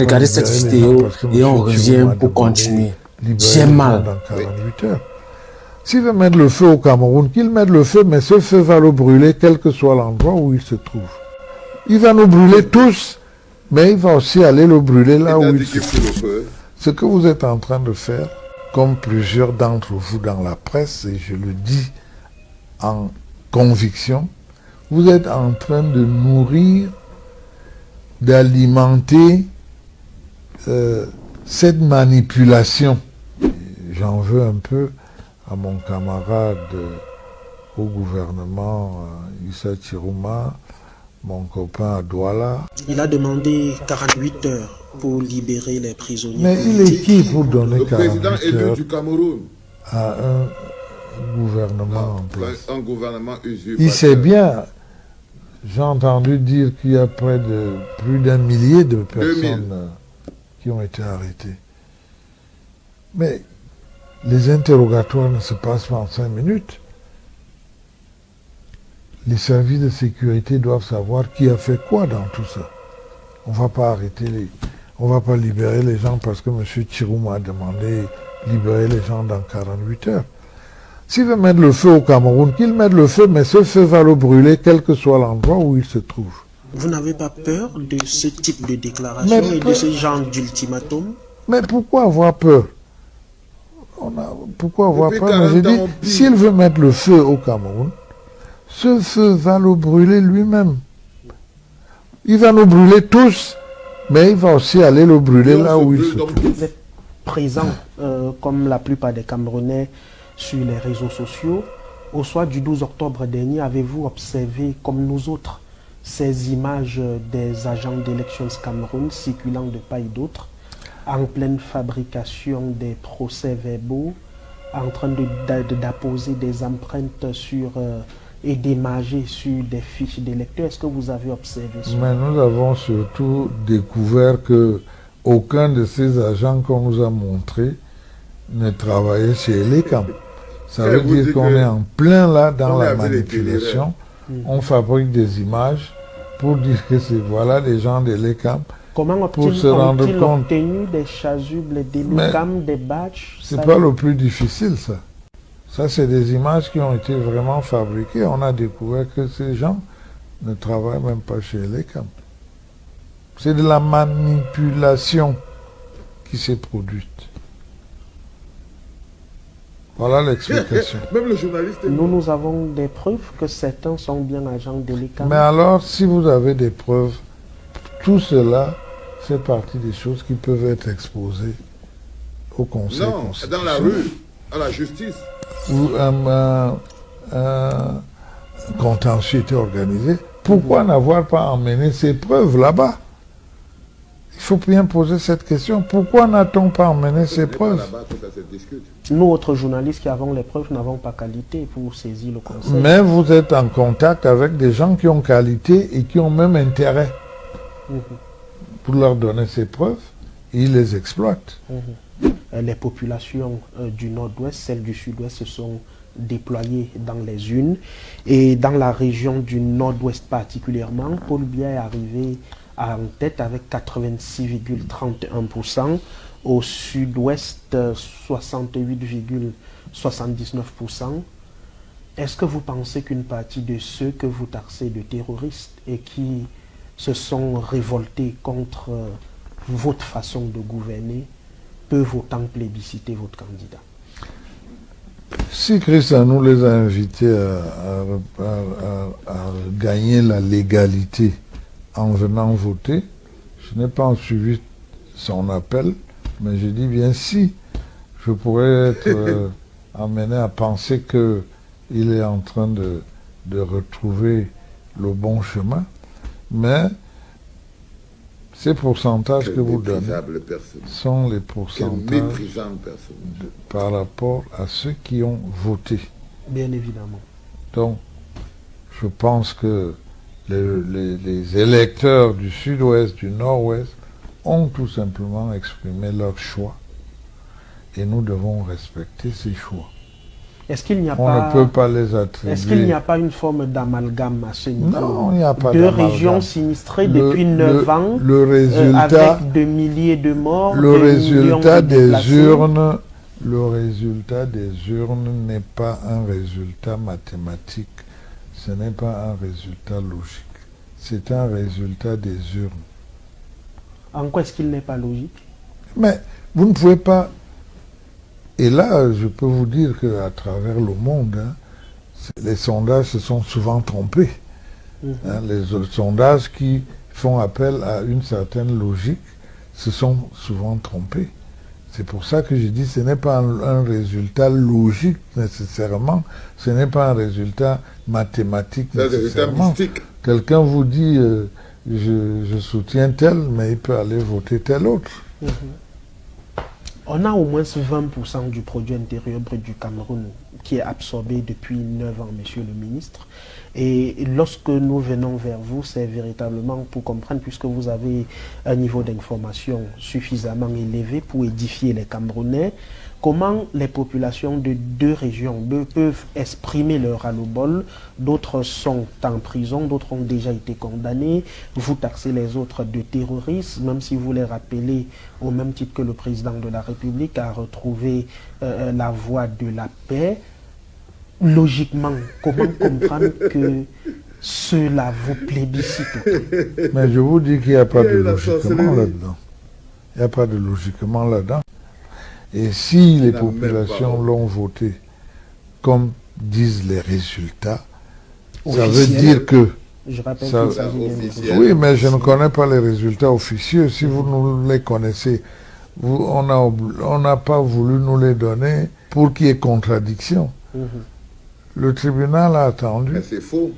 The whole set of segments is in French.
regarder cette vidéo et on revient pour continuer. J'ai mal. Dans 48 heures. S'il veut mettre le feu au Cameroun, qu'il mette le feu, mais ce feu va le brûler quel que soit l'endroit où il se trouve. Il va nous brûler tous, mais il va aussi aller le brûler là où il se trouve. Ce que vous êtes en train de faire, comme plusieurs d'entre vous dans la presse, et je le dis en conviction, vous êtes en train de nourrir, d'alimenter cette manipulation. J'en veux un peu à mon camarade au gouvernement, Issa Chirouma, mon copain à Douala. Il a demandé 48 heures pour libérer les prisonniers. Mais il est qui pour donner 48 heures? Le président élu du Cameroun. À un gouvernement en place. Un gouvernement usurpateur. Il sait bien, j'ai entendu dire qu'il y a plus d'un millier de personnes qui ont été arrêtées. Mais les interrogatoires ne se passent pas en 5 minutes. Les services de sécurité doivent savoir qui a fait quoi dans tout ça. On ne va pas on va pas libérer les gens parce que M. Chirouma a demandé libérer les gens dans 48 heures. S'il veut mettre le feu au Cameroun, qu'il mette le feu, mais ce feu va le brûler quel que soit l'endroit où il se trouve. Vous n'avez pas peur de ce type de déclaration et de ce genre d'ultimatum? Mais pourquoi avoir peur? Pourquoi avoir peur? Mais je dis, s'il veut mettre le feu au Cameroun, ce feu va le brûler lui-même. Il va nous brûler tous, mais il va aussi aller le brûler là où il se trouve. Vous êtes présent, comme la plupart des Camerounais, sur les réseaux sociaux. Au soir du 12 octobre dernier, avez-vous observé, comme nous autres, ces images des agents d'Elections Cameroun circulant de part et d'autre, en pleine fabrication des procès-verbaux, en train d'apposer des empreintes sur et d'émager sur des fiches d'électeurs? Est-ce que vous avez observé ça? Mais nous avons surtout découvert que aucun de ces agents qu'on nous a montrés ne travaillait chez Elecam. Ça veut dire qu'on est en plein là dans la manipulation. On fabrique des images pour dire que c'est voilà des gens d'Elecam. Comment ont-ils obtenu des chasubles, des d'Elecam, des badges? C'est pas le plus difficile, ça. Ça, c'est des images qui ont été vraiment fabriquées. On a découvert que ces gens ne travaillent même pas chez Elecam. C'est de la manipulation qui s'est produite. Voilà l'explication. Même le journaliste... Nous avons des preuves que certains sont bien agents d'Elecam. Mais alors, si vous avez des preuves, tout cela fait partie des choses qui peuvent être exposées au Conseil constitutionnel. Dans la rue, à la justice. Où un contentieux était organisé. Pourquoi n'avoir pas emmené ces preuves là-bas? Il faut bien poser cette question. Pourquoi n'a-t-on pas emmené ces preuves? Nous, autres journalistes qui avons les preuves, n'avons pas qualité pour saisir le Conseil. Mais vous êtes en contact avec des gens qui ont qualité et qui ont même intérêt pour leur donner ces preuves. Et ils les exploitent. Les populations du nord-ouest, celles du sud-ouest se sont déployées dans les unes. Et dans la région du nord-ouest particulièrement, Paul Biya est arrivé en tête avec 86,31%, au sud-ouest 68,79%. Est-ce que vous pensez qu'une partie de ceux que vous taxez de terroristes et qui se sont révoltés contre votre façon de gouverner peuvent autant plébisciter votre candidat? Si Christ nous les a invités à gagner la légalité en venant voter, je n'ai pas suivi son appel, mais je dis bien si je pourrais être amené à penser qu'il est en train de retrouver le bon chemin, mais ces pourcentages que vous donnez sont les pourcentages par rapport à ceux qui ont voté. Bien évidemment. Donc, je pense que les électeurs du sud-ouest, du nord-ouest, ont tout simplement exprimé leur choix. Et nous devons respecter ces choix. Est-ce qu'il n'y a On pas... ne peut pas les attribuer. Est-ce qu'il n'y a pas une forme d'amalgame à ce niveau? Non, il n'y a pas Deux d'amalgame. régions sinistrées depuis 9 ans, le résultat, avec de milliers de morts, le des millions résultat de des déplacés. urnes, le résultat des urnes n'est pas un résultat mathématique. Ce n'est pas un résultat logique. C'est un résultat des urnes. En quoi est-ce qu'il n'est pas logique? Mais vous ne pouvez pas... Et là, je peux vous dire qu'à travers le monde, hein, les sondages se sont souvent trompés. Hein, les sondages qui font appel à une certaine logique se sont souvent trompés. C'est pour ça que je dis que ce n'est pas un résultat logique nécessairement, ce n'est pas un résultat mathématique C'est un résultat nécessairement. mystique. Quelqu'un vous dit je soutiens tel, mais il peut aller voter tel autre. On a au moins 20% du produit intérieur brut du Cameroun qui est absorbé depuis 9 ans, monsieur le ministre. Et lorsque nous venons vers vous, c'est véritablement pour comprendre, puisque vous avez un niveau d'information suffisamment élevé pour édifier les Camerounais, comment les populations de deux régions peuvent exprimer leur ras-le-bol. D'autres sont en prison, d'autres ont déjà été condamnés. Vous taxez les autres de terroristes, même si vous les rappelez au même titre que le président de la République à retrouver la voie de la paix. Logiquement, comment comprendre que cela vous plébiscite autant? Mais je vous dis qu'il n'y a pas de La logiquement sorcellerie. là-dedans. Il n'y a pas de logiquement là-dedans. Et si les n'a populations même pas. l'ont voté comme disent les résultats, ça veut Officiel. dire dire que... Je rappelle Ça- qu'il s'agit d'un officiel. Oui, mais je ne connais pas les résultats officieux. Si vous nous les connaissez, on n'a pas voulu nous les donner pour qu'il y ait contradiction. Le tribunal a attendu Mais c'est faux.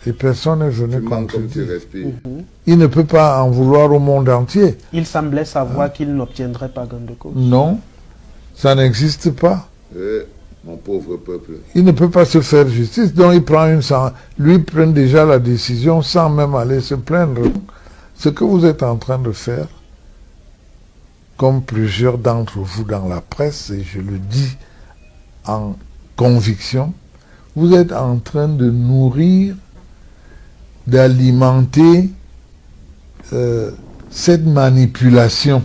et personne n'est Tu venu manques comme tu contredire. respires. Il ne peut pas en vouloir au monde entier. Il semblait savoir qu'il n'obtiendrait pas gain de cause. Non, ça n'existe pas. Mon pauvre peuple. Il ne peut pas se faire justice, donc il prend lui prend déjà la décision sans même aller se plaindre. Ce que vous êtes en train de faire, comme plusieurs d'entre vous dans la presse, et je le dis en conviction, vous êtes en train de nourrir, d'alimenter cette manipulation.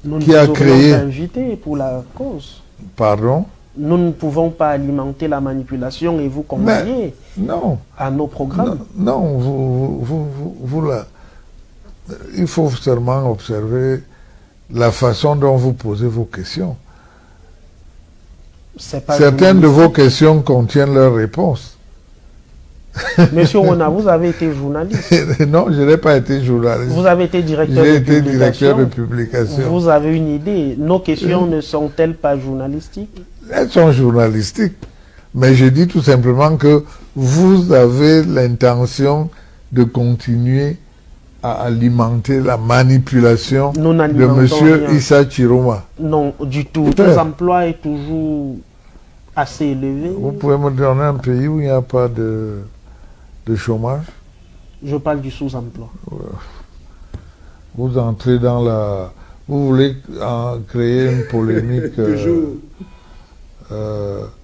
Nous Qui a nous créé- aurions invité pour la cause. Pardon? Nous ne pouvons pas alimenter la manipulation et vous convier Non. à nos programmes. Non, il faut seulement observer la façon dont vous posez vos questions. C'est pas Certaines de vos journalistique. questions contiennent leurs réponses. Monsieur Wona, vous avez été journaliste. Non, je n'ai pas été journaliste. Vous avez été directeur J'ai de été directeur de publication. publication. Vous avez une idée. Nos questions ne sont-elles pas journalistiques? Elles sont journalistiques. Mais je dis tout simplement que vous avez l'intention de continuer à alimenter la manipulation Nous de n'alimentons M. rien. Issa Chiroma. Non, du tout. Frère. Nos emplois est toujours assez élevé. Vous pouvez me donner un pays où il n'y a pas de chômage? Je parle du sous-emploi. Vous entrez dans la... Vous voulez créer une polémique... Toujours.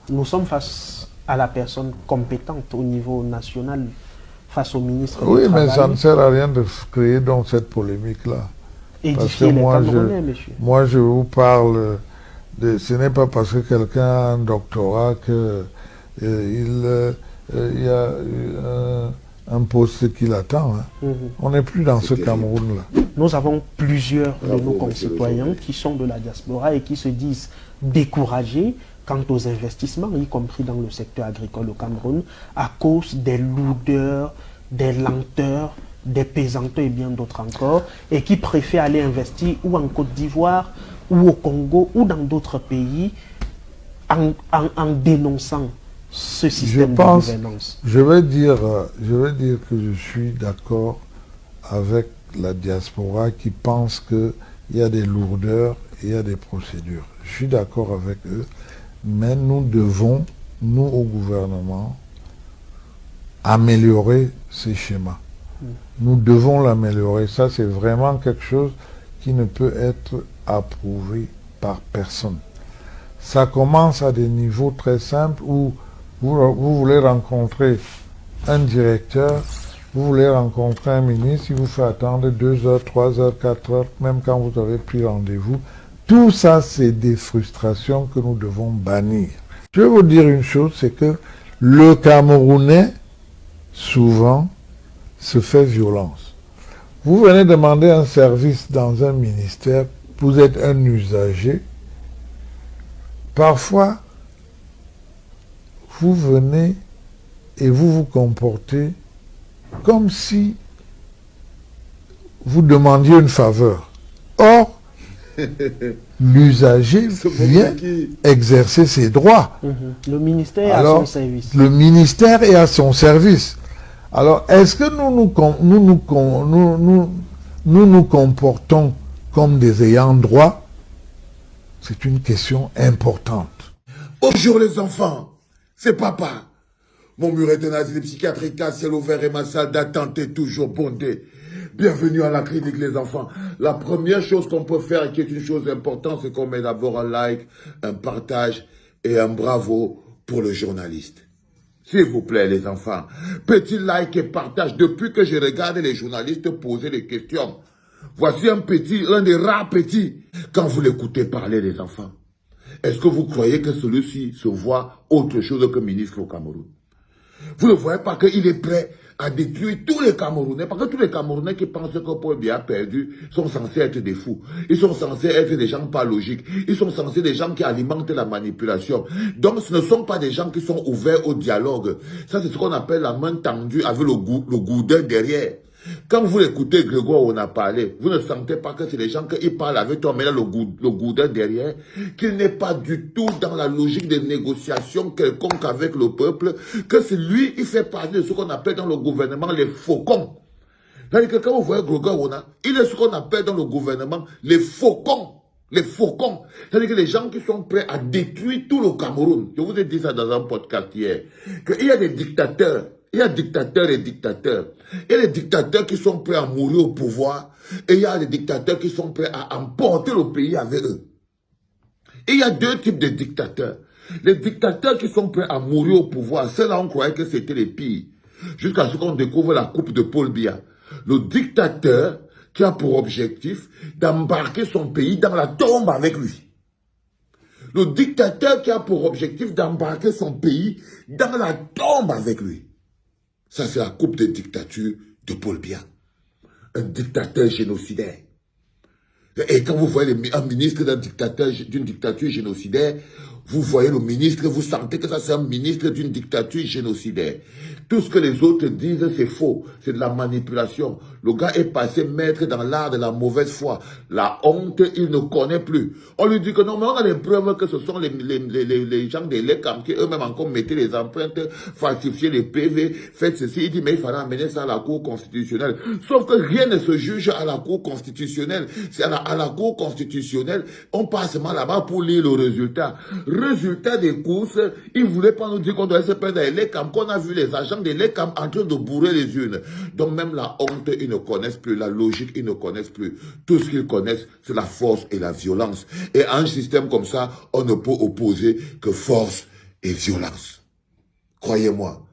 Nous sommes face à la personne compétente au niveau national, face au ministre oui, du mais Travail. ça ne sert à rien de créer donc cette polémique-là. Parce Édifier que les moi, Camerounais, monsieur. Moi, je vous parle de... Ce n'est pas parce que quelqu'un a un doctorat que il y a un poste qui l'attend. Hein. On n'est plus dans ce terrible. Cameroun-là. Nous avons plusieurs de Bravo, nos monsieur le concitoyens journaliste. qui sont de la diaspora et qui se disent découragés quant aux investissements, y compris dans le secteur agricole au Cameroun, à cause des lourdeurs, des lenteurs, des pesanteurs et bien d'autres encore, et qui préfèrent aller investir ou en Côte d'Ivoire, ou au Congo, ou dans d'autres pays, en dénonçant ce système de gouvernance. Je vais dire que je suis d'accord avec la diaspora qui pense qu'il y a des lourdeurs et il y a des procédures. Je suis d'accord avec eux, mais nous devons, nous au gouvernement, améliorer ces schémas. Nous devons l'améliorer. Ça, c'est vraiment quelque chose qui ne peut être approuvé par personne. Ça commence à des niveaux très simples où vous voulez rencontrer un directeur, vous voulez rencontrer un ministre, il vous fait attendre 2 heures, 3 heures, 4 heures, même quand vous avez pris rendez-vous. Tout ça, c'est des frustrations que nous devons bannir. Je vais vous dire une chose, c'est que le Camerounais, souvent, se fait violence. Vous venez demander un service dans un ministère, vous êtes un usager. Parfois, vous venez et vous vous comportez comme si vous demandiez une faveur. Or, l'usager vient exercer ses droits. Le ministère est à son service. Le ministère est à son service. Alors, est-ce que nous nous comportons comme des ayants droit? C'est une question importante. Bonjour les enfants, c'est papa. Mon mur est un asile psychiatrique à ciel ouvert et ma salle d'attente est toujours bondée. Bienvenue à la clinique les enfants. La première chose qu'on peut faire et qui est une chose importante, c'est qu'on met d'abord un like, un partage et un bravo pour le journaliste. S'il vous plaît les enfants, petit like et partage depuis que je regarde les journalistes poser des questions. Voici l'un des rares petits. Quand vous l'écoutez parler les enfants, est-ce que vous croyez que celui-ci se voit autre chose que ministre au Cameroun? Vous ne voyez pas qu'il est prêt à détruire tous les Camerounais, parce que tous les Camerounais qui pensent que Paul Biya a perdu sont censés être des fous. Ils sont censés être des gens pas logiques. Ils sont censés être des gens qui alimentent la manipulation. Donc ce ne sont pas des gens qui sont ouverts au dialogue. Ça c'est ce qu'on appelle la main tendue avec le gourdin derrière. Quand vous écoutez Grégoire, on a parlé, vous ne sentez pas que c'est les gens qui parlent avec toi, mais là le gourdin derrière, qu'il n'est pas du tout dans la logique de négociation quelconque avec le peuple, que c'est lui, il fait partie de ce qu'on appelle dans le gouvernement les faucons. C'est-à-dire que quand vous voyez Grégoire, il est ce qu'on appelle dans le gouvernement les faucons. Les faucons. C'est-à-dire que les gens qui sont prêts à détruire tout le Cameroun. Je vous ai dit ça dans un podcast hier. Qu'il y a des dictateurs. Il y a dictateurs et dictateurs. Il y a des dictateurs qui sont prêts à mourir au pouvoir. Et il y a des dictateurs qui sont prêts à emporter le pays avec eux. Et il y a deux types de dictateurs. Les dictateurs qui sont prêts à mourir au pouvoir, ceux-là on croyait que c'était les pires. Jusqu'à ce qu'on découvre la coupe de Paul Biya. Le dictateur qui a pour objectif d'embarquer son pays dans la tombe avec lui. Le dictateur qui a pour objectif d'embarquer son pays dans la tombe avec lui. Ça, c'est la coupe de dictature de Paul Biya. Un dictateur génocidaire. Et quand vous voyez un ministre d'une dictature génocidaire, vous voyez le ministre, vous sentez que ça c'est un ministre d'une dictature génocidaire. Tout ce que les autres disent, c'est faux. C'est de la manipulation. Le gars est passé maître dans l'art de la mauvaise foi. La honte, il ne connaît plus. On lui dit que non, mais on a des preuves que ce sont les gens des LECAM qui eux-mêmes encore mettaient les empreintes, falsifiaient les PV, faites ceci. Il dit, mais il fallait amener ça à la Cour constitutionnelle. Sauf que rien ne se juge à la Cour constitutionnelle. C'est à la Cour constitutionnelle, on passe mal là-bas pour lire le résultat. Résultat des courses, ils ne voulaient pas nous dire qu'on doit se prendre les LECAM, qu'on a vu les agents des LECAM en train de bourrer les urnes. Donc même la honte, ils ne connaissent plus, la logique, ils ne connaissent plus. Tout ce qu'ils connaissent, c'est la force et la violence. Et à un système comme ça, on ne peut opposer que force et violence. Croyez-moi.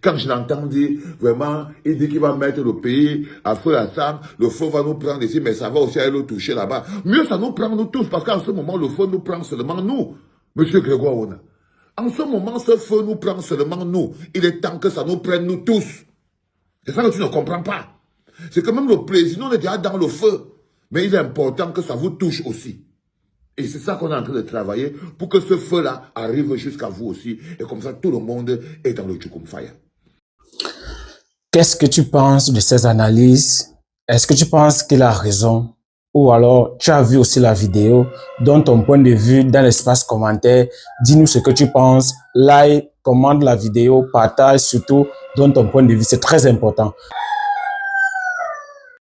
Quand je l'entends dire, vraiment, il dit qu'il va mettre le pays à feu à sang, le feu va nous prendre ici, mais ça va aussi aller le toucher là-bas. Mieux, ça nous prend nous tous, parce qu'en ce moment, le feu nous prend seulement nous. Monsieur Grégoire Ona. En ce moment, ce feu nous prend seulement nous. Il est temps que ça nous prenne nous tous. C'est ça que tu ne comprends pas. C'est que même le président, on est déjà dans le feu. Mais il est important que ça vous touche aussi. Et c'est ça qu'on est en train de travailler pour que ce feu-là arrive jusqu'à vous aussi. Et comme ça, tout le monde est dans le Chukum Fire. Qu'est-ce que tu penses de ces analyses? Est-ce que tu penses qu'il a raison? Ou alors, tu as vu aussi la vidéo, donne ton point de vue dans l'espace commentaire, dis-nous ce que tu penses, like, commente la vidéo, partage, surtout, donne ton point de vue, c'est très important.